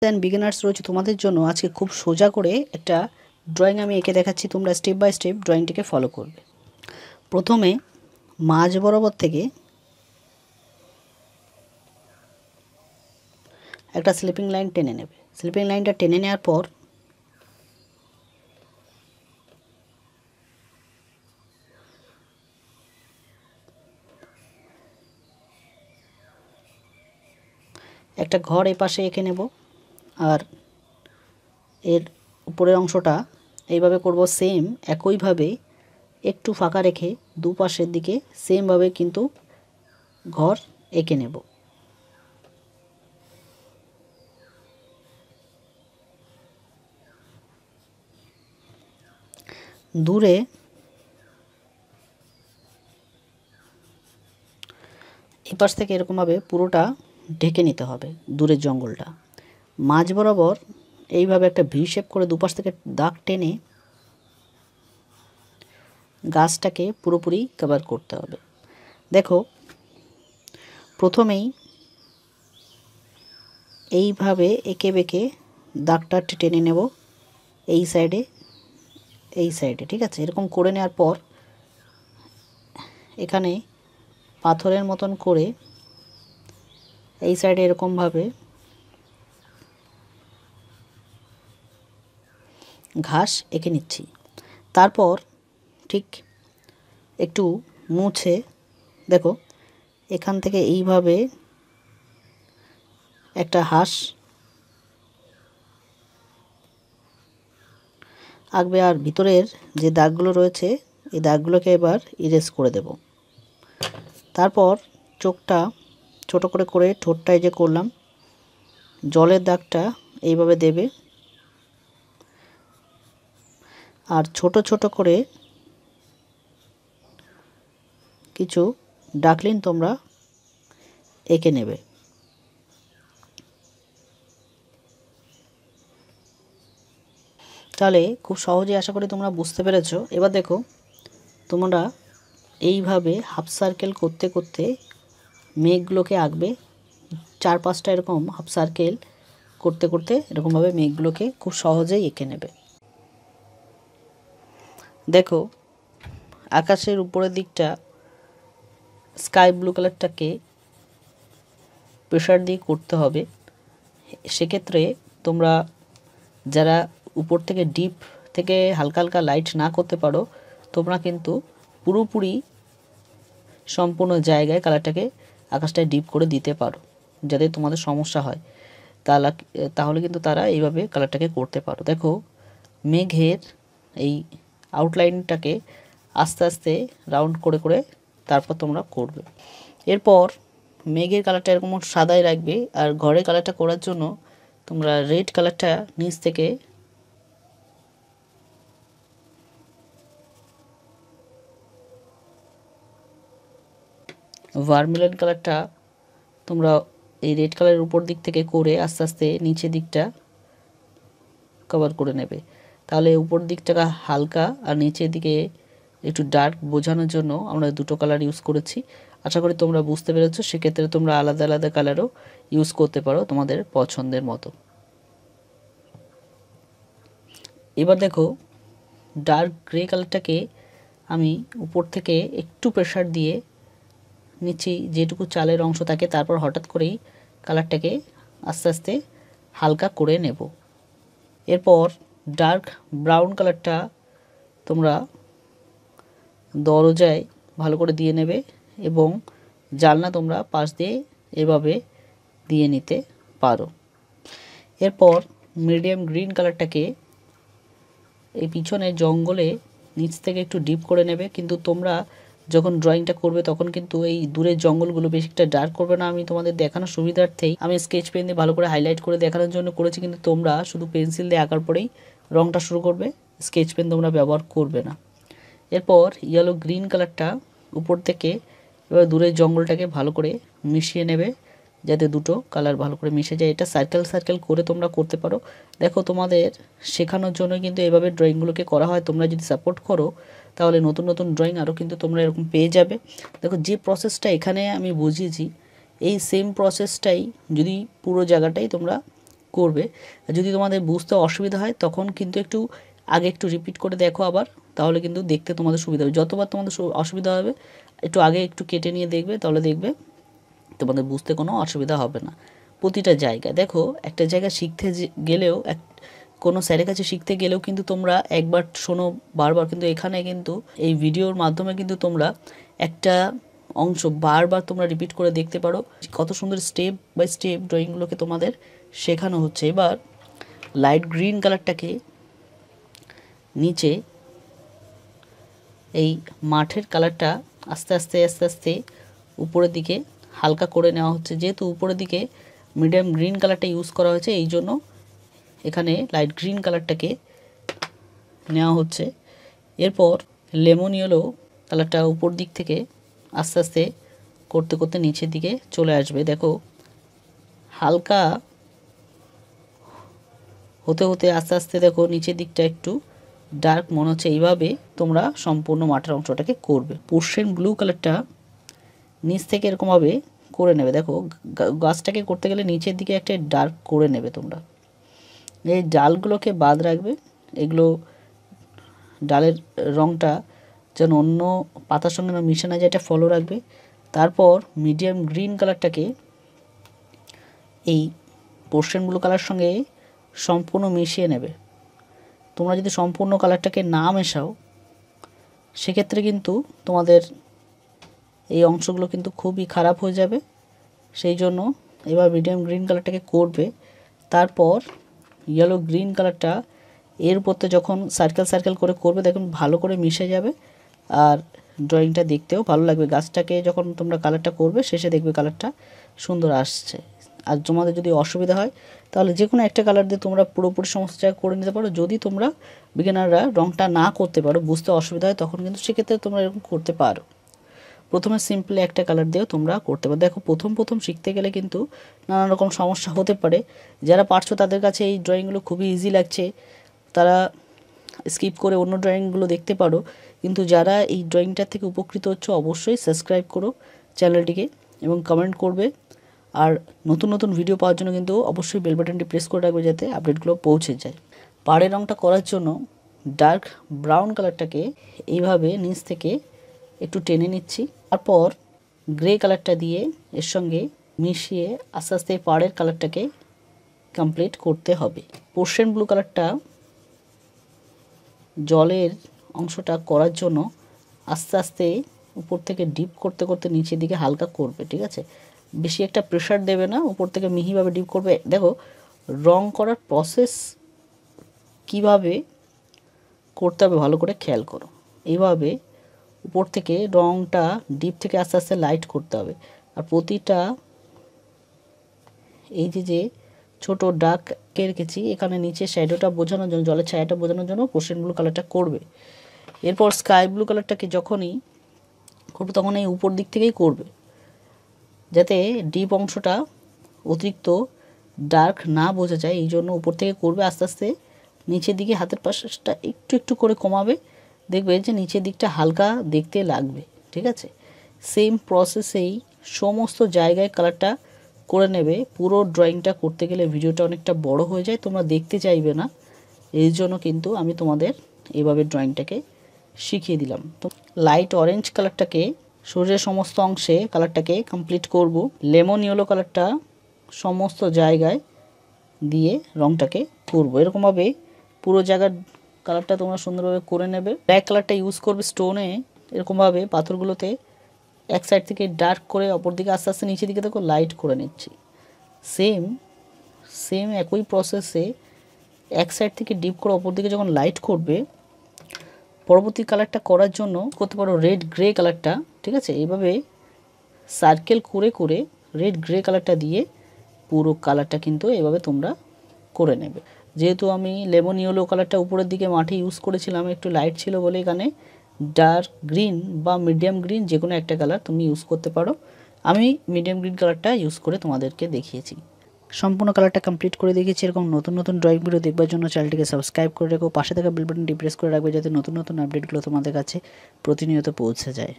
And beginners রয়েছে তোমাদের জন্য আজকে খুব সোজা করে একটা ড্রয়িং আমি এঁকে দেখাচ্ছি। তোমরা স্টেপ বাই স্টেপ ড্রয়িংটিকে ফলো করবে। প্রথমে মাঝ বরাবর থেকে একটা স্লিপিং লাইন টেনে নেবে। স্লিপিং লাইনটা টেনে নেওয়ার পর একটা ঘর এপাশে এঁকে নেব, আর এর উপরের অংশটা এইভাবে করব। সেম একইভাবে একটু ফাঁকা রেখে দুপাশের দিকে সেমভাবে কিন্তু ঘর এঁকে নেব। দূরে এপাশ থেকে এরকমভাবে পুরোটা ঢেকে নিতে হবে দূরের জঙ্গলটা। মাঝ বরাবর এইভাবে একটা ভি শেপ করে দুপাশ থেকে দাগ টেনে গাছটাকে পুরোপুরি কভার করতে হবে। দেখো, প্রথমেই এইভাবে এঁকে বেঁকে দাগটা টেনে নেব এই সাইডে এই সাইডে, ঠিক আছে? এরকম করে নেওয়ার পর এখানে পাথরের মতন করে এই সাইডে এরকমভাবে ঘাস এঁকে নিচ্ছি। তারপর ঠিক একটু মুছে দেখো এখান থেকে এইভাবে একটা হাঁস আঁকবে, আর ভিতরের যে দাগগুলো রয়েছে এই দাগগুলোকে এবার ইরেজ করে দেব। তারপর চোখটা ছোট করে করে ঠোঁটটায় যে করলাম জলের দাগটা এইভাবে দেবে, আর ছোট ছোট করে কিছু ডাকলিন তোমরা এঁকে নেবে। তাহলে খুব সহজে আশা করি তোমরা বুঝতে পেরেছো। এবার দেখো, তোমরা এইভাবে হাফ সার্কেল করতে করতে মেঘগুলোকে আঁকবে। 4-5টা এরকম হাফ সার্কেল করতে করতে এরকমভাবে মেঘগুলোকে খুব সহজেই এঁকে নেবে। দেখো, আকাশের উপরের দিকটা স্কাই ব্লু কালারটাকে প্রেশার দিয়ে করতে হবে। সেক্ষেত্রে তোমরা যারা উপর থেকে ডিপ থেকে হালকা হালকা লাইট না করতে পারো, তোমরা কিন্তু পুরোপুরি সম্পূর্ণ জায়গায় কালারটাকে আকাশটায় ডিপ করে দিতে পারো। যাতে তোমাদের সমস্যা হয় তাহলে কিন্তু তারা এইভাবে কালারটাকে করতে পারো। দেখো, মেঘের এই আউটলাইনটাকে আস্তে আস্তে রাউন্ড করে করে তারপর তোমরা করবে। এরপর মেঘের কালারটা এরকম সাদাই রাখবে, আর ঘরের কালারটা করার জন্য তোমরা রেড কালারটা নিচ থেকে ভার্মিলিয়ন কালারটা তোমরা এই রেড কালারের উপর দিক থেকে করে আস্তে আস্তে নিচের দিকটা কভার করে নেবে। তাহলে উপর দিকটা হালকা আর নিচের দিকে একটু ডার্ক বোঝানোর জন্য আমরা দুটো কালার ইউজ করেছি। আশা করি তোমরা বুঝতে পেরেছো। সেক্ষেত্রে তোমরা আলাদা আলাদা কালারও ইউজ করতে পারো তোমাদের পছন্দের মতো। এবার দেখো, ডার্ক গ্রে কালারটাকে আমি উপর থেকে একটু প্রেশার দিয়ে নিচে যেটুকু চালের অংশ থাকে তারপর হঠাৎ করেই কালারটাকে আস্তে আস্তে হালকা করে নেব। এরপর ডার্ক ব্রাউন কালারটা তোমরা দরজায় ভালো করে দিয়ে নেবে, এবং জানলা তোমরা পাশ দিয়ে এভাবে দিয়ে নিতে পারো। এরপর মিডিয়াম গ্রিন কালারটাকে এই পিছনে জঙ্গলে নিচ থেকে একটু ডিপ করে নেবে। কিন্তু তোমরা যখন ড্রয়িংটা করবে তখন কিন্তু এই দূরের জঙ্গলগুলো বেশি একটা ডার্ক করবে না। আমি তোমাদের দেখানোর সুবিধার্থেই আমি স্কেচ পেন দিয়ে ভালো করে হাইলাইট করে দেখানোর জন্য করেছি, কিন্তু তোমরা শুধু পেন্সিল দিয়ে আঁকার পরেই রঙটা শুরু করবে, স্কেচ পেন তোমরা ব্যবহার করবে না। এরপর ইয়েলো গ্রিন কালারটা উপর থেকে এবার দূরের জঙ্গলটাকে ভালো করে মিশিয়ে নেবে, যাতে দুটো কালার ভালো করে মিশে যায়। এটা সার্কেল সার্কেল করে তোমরা করতে পারো। দেখো, তোমাদের শেখানোর জন্য কিন্তু এভাবে ড্রয়িংগুলোকে করা হয়। তোমরা যদি সাপোর্ট করো তাহলে নতুন নতুন ড্রয়িং আরও কিন্তু তোমরা এরকম পেয়ে যাবে। দেখো, যে প্রসেসটা এখানে আমি বুঝিয়েছি এই সেম প্রসেসটাই যদি পুরো জায়গাটাই তোমরা করবে। যদি তোমাদের বুঝতে অসুবিধা হয় তখন কিন্তু একটু আগে একটু রিপিট করে দেখো আবার, তাহলে কিন্তু দেখতে তোমাদের সুবিধা হবে। যতবার তোমাদের অসুবিধা হবে একটু আগে একটু কেটে নিয়ে দেখবে, তাহলে দেখবে তোমাদের বুঝতে কোনো অসুবিধা হবে না। প্রতিটা জায়গায় দেখো, একটা জায়গা শিখতে গেলেও কোনো স্যারের কাছে শিখতে গেলেও কিন্তু তোমরা একবার শোনো বারবার, কিন্তু এখানে কিন্তু এই ভিডিওর মাধ্যমে কিন্তু তোমরা একটা অংশ বারবার তোমরা রিপিট করে দেখতে পারো। কত সুন্দর স্টেপ বাই স্টেপ ড্রয়িংগুলোকে তোমাদের শেখানো হচ্ছে। এবার লাইট গ্রিন কালারটাকে নিচে এই মাঠের কালারটা আস্তে আস্তে আস্তে আস্তে উপরের দিকে হালকা করে নেওয়া হচ্ছে। যেহেতু উপরের দিকে মিডিয়াম গ্রিন কালারটা ইউজ করা হয়েছে, এই জন্য এখানে লাইট গ্রিন কালারটাকে নেওয়া হচ্ছে। এরপর লেমন ইয়েলো কালারটা উপর দিক থেকে আস্তে আস্তে করতে করতে নিচের দিকে চলে আসবে। দেখো হালকা হতে হতে আস্তে আস্তে দেখো নিচের দিকটা একটু ডার্ক মনে হচ্ছে। এইভাবে তোমরা সম্পূর্ণ মাঠের অংশটাকে করবে। পোর্শন ব্লু কালারটা নিচ থেকে এরকমভাবে করে নেবে। দেখো গাছটাকে করতে গেলে নিচের দিকে একটা ডার্ক করে নেবে তোমরা। এই ডালগুলোকে বাদ রাখবে, এগুলো ডালের রঙটা যেন অন্য পাতার সঙ্গে না মিশে না যায়, এটা ফলো রাখবে। তারপর মিডিয়াম গ্রিন কালারটাকে এই পোর্শন ব্লু কালার সঙ্গে সম্পূর্ণ মিশিয়ে নেবে। তোমরা যদি সম্পূর্ণ কালারটাকে না মেশাও সেক্ষেত্রে কিন্তু তোমাদের এই অংশগুলো কিন্তু খুবই খারাপ হয়ে যাবে। সেই জন্য এবার মিডিয়াম গ্রিন কালারটাকে করবে। তারপর ইয়েলো গ্রিন কালারটা এর উপরতে যখন সার্কেল সার্কেল করে করবে দেখুন ভালো করে মিশে যাবে, আর ড্রয়িংটা দেখতেও ভালো লাগবে। গাছটাকে যখন তোমরা কালারটা করবে শেষে দেখবে কালারটা সুন্দর আসছে। আর তোমাদের যদি অসুবিধা হয় তাহলে যে কোনো একটা কালার দিয়ে তোমরা পুরোপুরি সমস্ত জায়গা করে নিতে পারো। যদি তোমরা বিগিনাররা রঙটা না করতে পারো, বুঝতে অসুবিধা হয়, তখন কিন্তু সেক্ষেত্রে তোমরা এরকম করতে পারো। প্রথমে সিম্পলি একটা কালার দিয়েও তোমরা করতে পারো। দেখো প্রথম শিখতে গেলে কিন্তু নানা রকম সমস্যা হতে পারে। যারা পারছো তাদের কাছে এই ড্রয়িংগুলো খুবই ইজি লাগছে, তারা স্কিপ করে অন্য ড্রয়িংগুলো দেখতে পারো। কিন্তু যারা এই ড্রয়িংটার থেকে উপকৃত হচ্ছে অবশ্যই সাবস্ক্রাইব করো চ্যানেলটিকে এবং কমেন্ট করবে। আর নতুন নতুন ভিডিও পাওয়ার জন্য কিন্তু অবশ্যই বেল বাটনটি প্রেস করে রাখবে যাতে আপডেটগুলো পৌঁছে যায়। পাড়ের রঙটা করার জন্য ডার্ক ব্রাউন কালারটাকে এইভাবে নিচ থেকে একটু টেনে নিচ্ছি। তারপর গ্রে কালারটা দিয়ে এর সঙ্গে মিশিয়ে আস্তে আস্তে পাড়ের কালারটাকে কমপ্লিট করতে হবে। পোর্শন ব্লু কালারটা জলের অংশটা করার জন্য আস্তে আস্তে উপর থেকে ডিপ করতে করতে নিচের দিকে হালকা করবে, ঠিক আছে? বেশি একটা প্রেশার দেবে না, উপর থেকে মিহিভাবে ডিপ করবে। দেখো রং করার প্রসেস কিভাবে করতে হবে ভালো করে খেয়াল করো। এইভাবে উপর থেকে রংটা ডিপ থেকে আস্তে আস্তে লাইট করতে হবে। আর প্রতিটা এই যে ছোট ডার্ক রেখেছি এখানে নিচে শ্যাডোটা বোঝানোর জন্য, জলের ছায়াটা বোঝানোর জন্য পোর্শন ব্লু কালারটা করবে। এরপর স্কাই ব্লু কালারটাকে যখনই করবে তখন এই উপর দিক থেকেই করবে, যাতে ডিপ অংশটা অতিরিক্ত ডার্ক না বোঝা যায়। এই জন্য উপর থেকে করবে, আস্তে আস্তে নিচের দিকে হাতের পাশটা একটু একটু করে কমাবে, দেখবে যে নিচের দিকটা হালকা দেখতে লাগবে, ঠিক আছে? সেম প্রসেসেই সমস্ত জায়গায় কালারটা করে নেবে। পুরো ড্রয়িংটা করতে গেলে ভিডিওটা অনেকটা বড় হয়ে যায়, তোমরা দেখতে চাইবে না। এই জন্য কিন্তু আমি তোমাদের এইভাবে ড্রয়িংটাকে শিখিয়ে দিলাম। তো লাইট অরেঞ্জ কালারটাকে শরীরের সমস্ত অংশে কালারটাকে কমপ্লিট করব। লেমন ইয়েলো কালারটা সমস্ত জায়গায় দিয়ে রংটাকে করব। এরকমভাবে পুরো জায়গার কালারটা তোমরা সুন্দরভাবে করে নেবে। ব্ল্যাক কালারটা ইউজ করবে স্টোনে, এরকমভাবে পাথরগুলোতে এক সাইড থেকে ডার্ক করে অপর দিকে আস্তে আস্তে নিচের দিকে দেখো লাইট করে নিচ্ছি। সেম একই প্রসেসে এক সাইড থেকে ডিপ করে অপর দিকে যখন লাইট করবে, পরবর্তী কালারটা করার জন্য করতে পারো রেড গ্রে কালারটা, ঠিক আছে? এইভাবে সার্কেল করে করে রেড গ্রে কালারটা দিয়ে পুরো কালারটা কিন্তু এভাবে তোমরা করে নেবে। যেহেতু আমি লেমন ইয়েলো কালারটা উপরের দিকে মাঠে ইউজ করেছিলাম, একটু লাইট ছিল বলে এখানে ডার্ক গ্রিন বা মিডিয়াম গ্রিন যে কোনো একটা কালার তুমি ইউজ করতে পারো। আমি মিডিয়াম গ্রিন কালারটা ইউজ করে তোমাদেরকে দেখিয়েছি। সম্পূর্ণ কালারটা কমপ্লিট করে দেখিয়েছি। এরকম নতুন নতুন ড্রয়িং ভিডিও দেখবার জন্য চ্যানেলটিকে সাবস্ক্রাইব করে রেখো, পাশে থাকা বেল বাটনটি প্রেস করে রাখবে যাতে নতুন নতুন আপডেটগুলো তোমাদের কাছে প্রতিনিয়ত পৌঁছে যায়।